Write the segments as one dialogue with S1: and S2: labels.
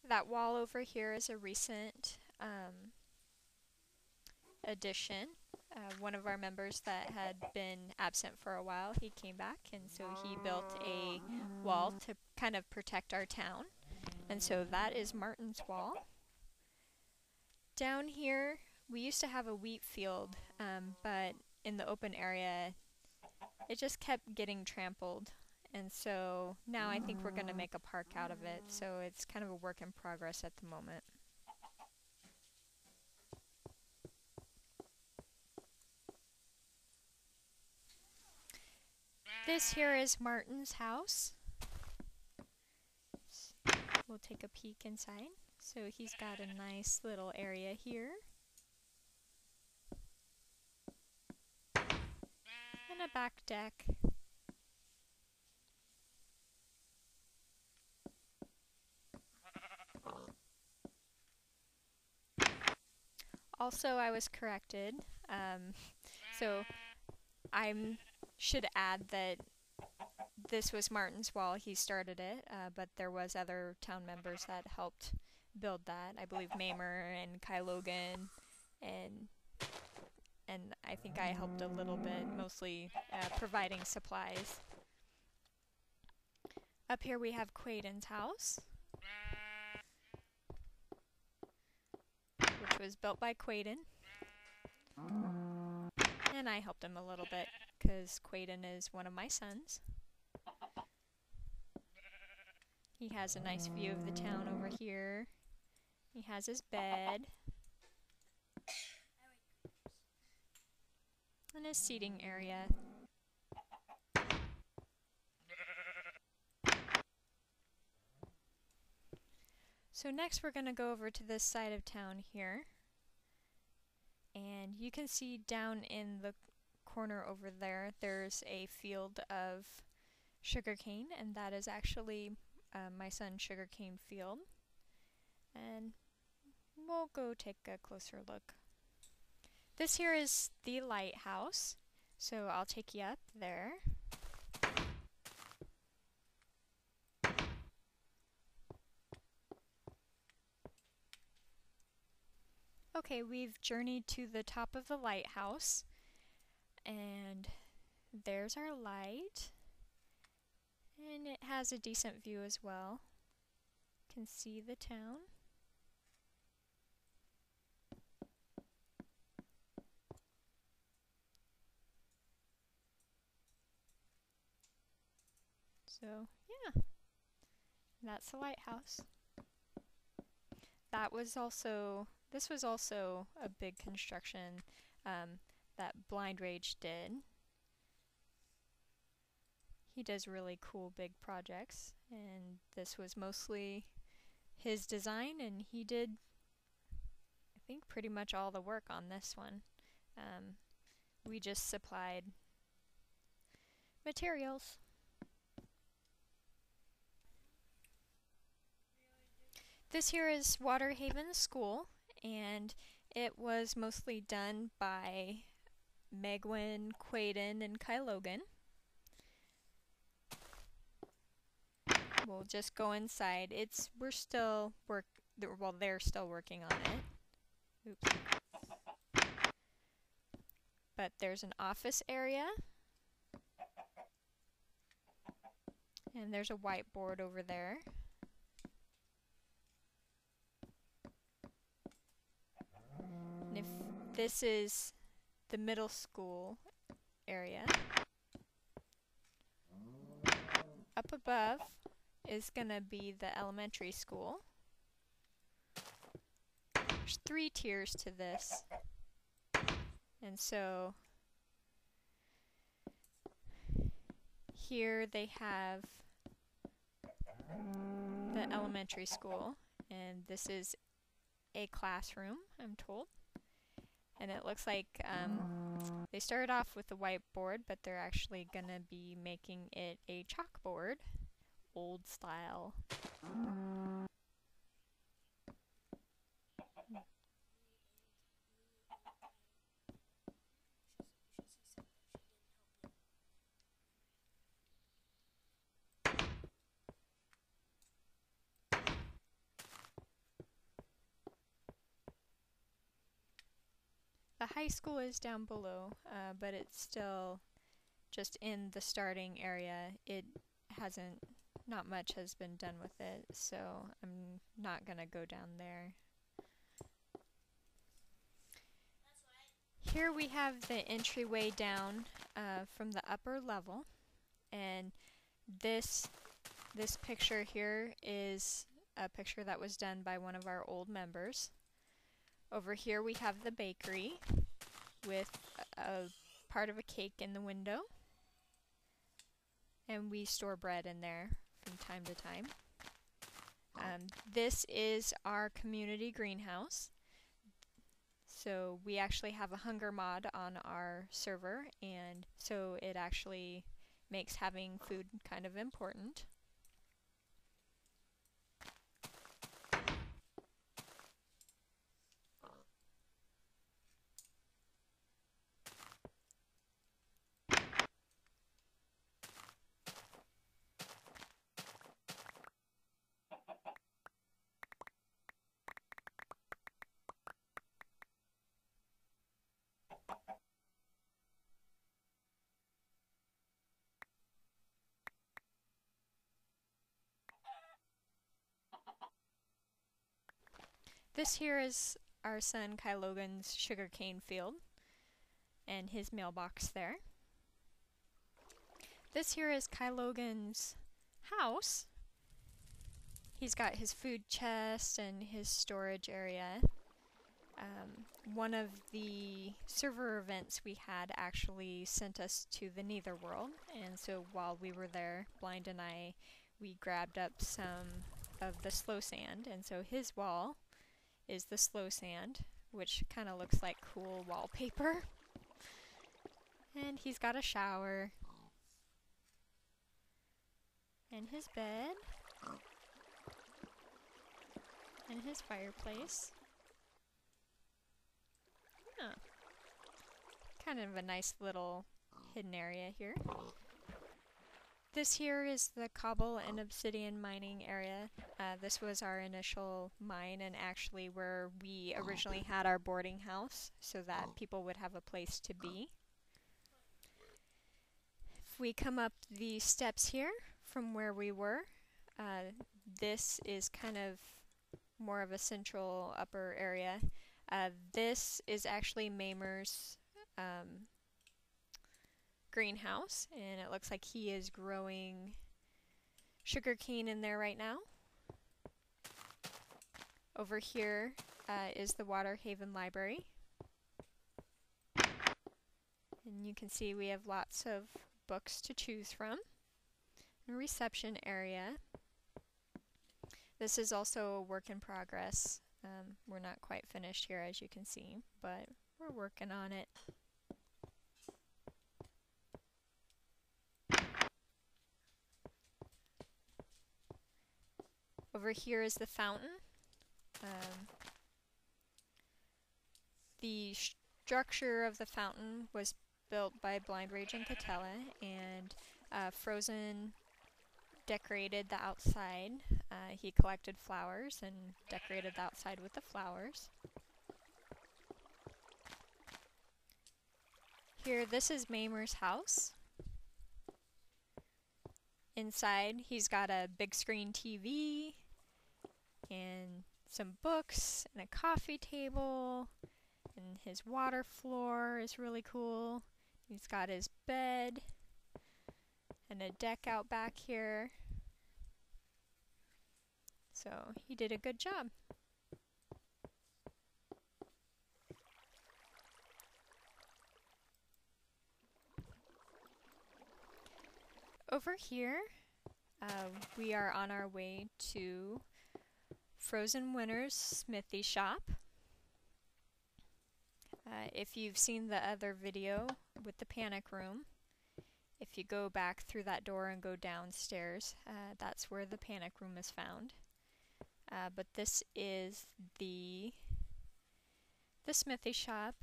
S1: That wall over here is a recent addition. One of our members that had been absent for a while, he came back, and so he built a wall to kind of protect our town. And so that is Martin's Wall. Down here, we used to have a wheat field, but in the open area, it just kept getting trampled. And so now I think we're going to make a park out of it, so it's kind of a work in progress at the moment. This here is Martin's house. We'll take a peek inside. So he's got a nice little area here. And a back deck. Also, I was corrected. So I should add that this was Martin's Wall. He started it, but there was other town members that helped build that. I believe Mamer and Kai Logan, and I think I helped a little bit, mostly providing supplies. Up here we have Quaden's house, which was built by Quaden. And I helped him a little bit because Quaden is one of my sons. He has a nice view of the town over here. He has his bed. And his seating area. So next we're going to go over to this side of town here. And you can see down in the corner over there, there's a field of sugarcane, and that is actually my son's sugarcane field. And we'll go take a closer look. This here is the lighthouse, so I'll take you up there. Okay, we've journeyed to the top of the lighthouse, and there's our light, and it has a decent view as well. You can see the town. So, yeah, that's the lighthouse. This was also a big construction that Blind Rage did. He does really cool big projects, and this was mostly his design, and he did, I think, pretty much all the work on this one. We just supplied materials. This here is Waterhaven School, and it was mostly done by Megwin, Quaden, and Kai Logan. We'll just go inside. They're still working on it. Oops. But there's an office area. And there's a whiteboard over there. And if this is the middle school area. Up above is going to be the elementary school. There's 3 tiers to this. And so here they have the elementary school, and this is a classroom, I'm told. And it looks like they started off with the whiteboard, but they're actually going to be making it a chalkboard, old style. the high school is down below, but it's still just in the starting area. It hasn't, not much has been done with it, so I'm not gonna go down there. Here we have the entryway down from the upper level, and this picture here is a picture that was done by one of our old members. Over here we have the bakery with a part of a cake in the window, and we store bread in there from time to time. This is our community greenhouse. So we actually have a hunger mod on our server, and so it actually makes having food kind of important. This here is our son Kai Logan's sugarcane field and his mailbox there. This here is Kai Logan's house. He's got his food chest and his storage area. One of the server events we had actually sent us to the Netherworld, and so while we were there, Blind and I, we grabbed up some of the slow sand, and so his wall is the slow sand, which kind of looks like cool wallpaper. And he's got a shower, and his bed, and his fireplace. Huh. Kind of a nice little hidden area here. This here is the cobble and obsidian mining area. This was our initial mine, and actually where we originally had our boarding house so that people would have a place to be. If we come up the steps here from where we were, this is kind of more of a central upper area. This is actually Mamer's greenhouse, and it looks like he is growing sugarcane in there right now. Over here is the Waterhaven library, and you can see we have lots of books to choose from. A reception area. This is also a work in progress. We're not quite finished here, as you can see, but we're working on it. Over here is the fountain. The structure of the fountain was built by Blind Rage and Katella, and Frozen decorated the outside. He collected flowers and decorated the outside with the flowers. Here, this is Mamer's house. Inside, he's got a big screen TV and some books and a coffee table, and his water floor is really cool. He's got his bed and a deck out back here. So he did a good job. Over here, we are on our way to Frozen Winter's Smithy Shop. If you've seen the other video with the panic room, if you go back through that door and go downstairs, that's where the panic room is found. But this is the Smithy Shop.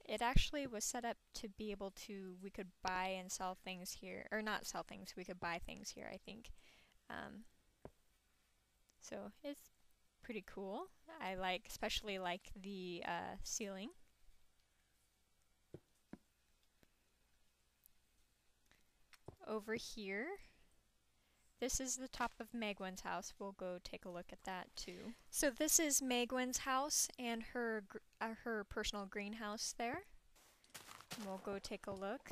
S1: It actually was set up to be able to, we could buy and sell things here, or not sell things, we could buy things here, I think. So it's pretty cool. I especially like the ceiling. over here, this is the top of Megwin's house. We'll go take a look at that too. So this is Megwin's house and her personal greenhouse there. We'll go take a look.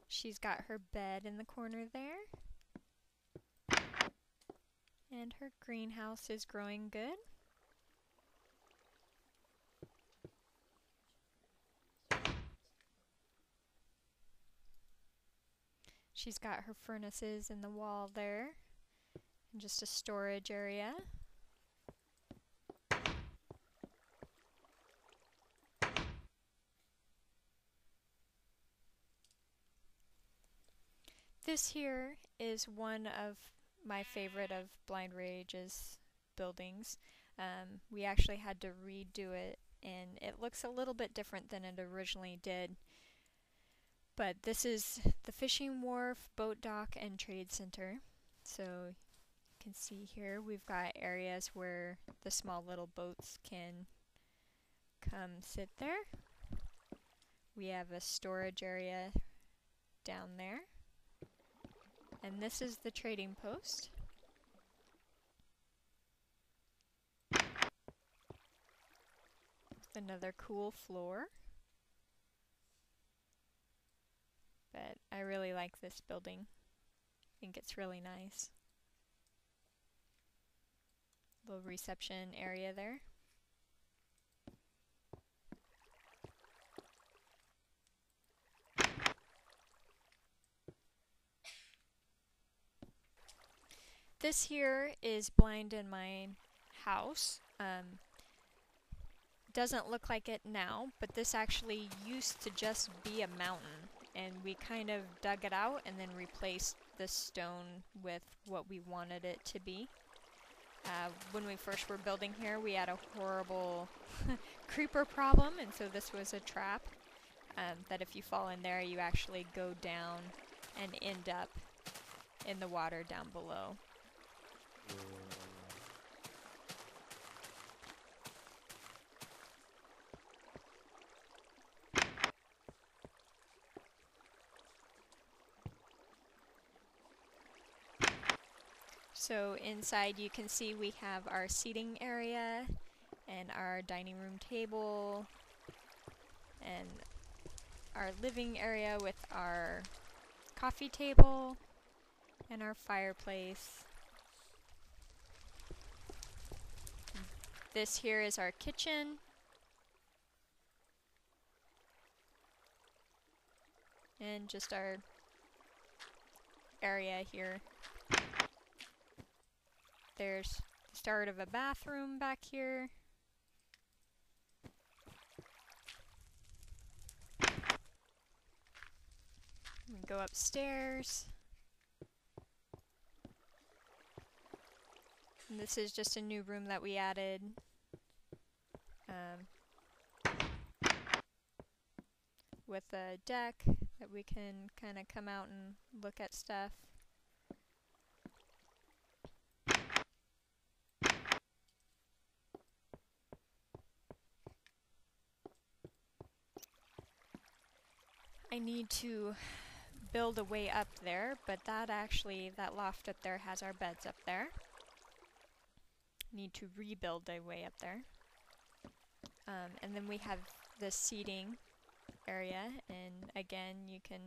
S1: She's got her bed in the corner there. And her greenhouse is growing good. She's got her furnaces in the wall there, and just a storage area. This here is one of my favorite of Blind Rage's buildings. We actually had to redo it, and it looks a little bit different than it originally did. But this is the fishing wharf, boat dock, and trade center. So you can see here we've got areas where the small little boats can come sit there. We have a storage area down there. And this is the trading post. Another cool floor. But I really like this building. I think it's really nice. Little reception area there. This here is Blind in my house. Doesn't look like it now, but this actually used to just be a mountain, and we kind of dug it out and then replaced the stone with what we wanted it to be. When we first were building here, we had a horrible creeper problem, and so this was a trap that if you fall in there, you actually go down and end up in the water down below. So inside you can see we have our seating area and our dining room table and our living area with our coffee table and our fireplace. This here is our kitchen. And just our area here. There's the start of a bathroom back here. We go upstairs. And this is just a new room that we added. With a deck that we can kind of come out and look at stuff. I need to build a way up there, but that loft up there has our beds up there. Need to rebuild a way up there. And then we have the seating area, and again you can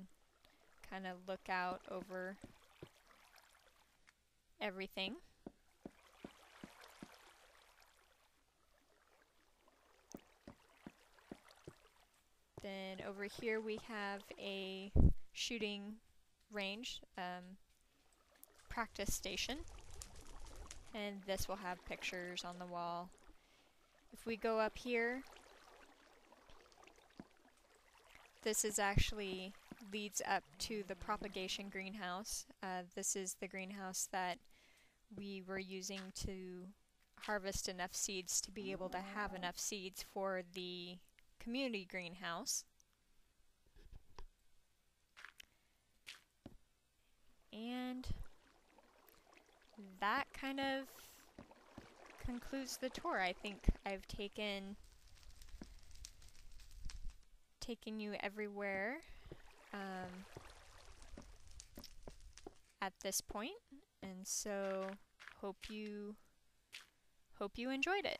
S1: kind of look out over everything. Then over here we have a shooting range, practice station, and this will have pictures on the wall. If we go up here, this is actually leads up to the propagation greenhouse. This is the greenhouse that we were using to harvest enough seeds to be able to have enough seeds for the community greenhouse. And that kind of concludes the tour. I think I've taken taking you everywhere at this point, and so hope you enjoyed it.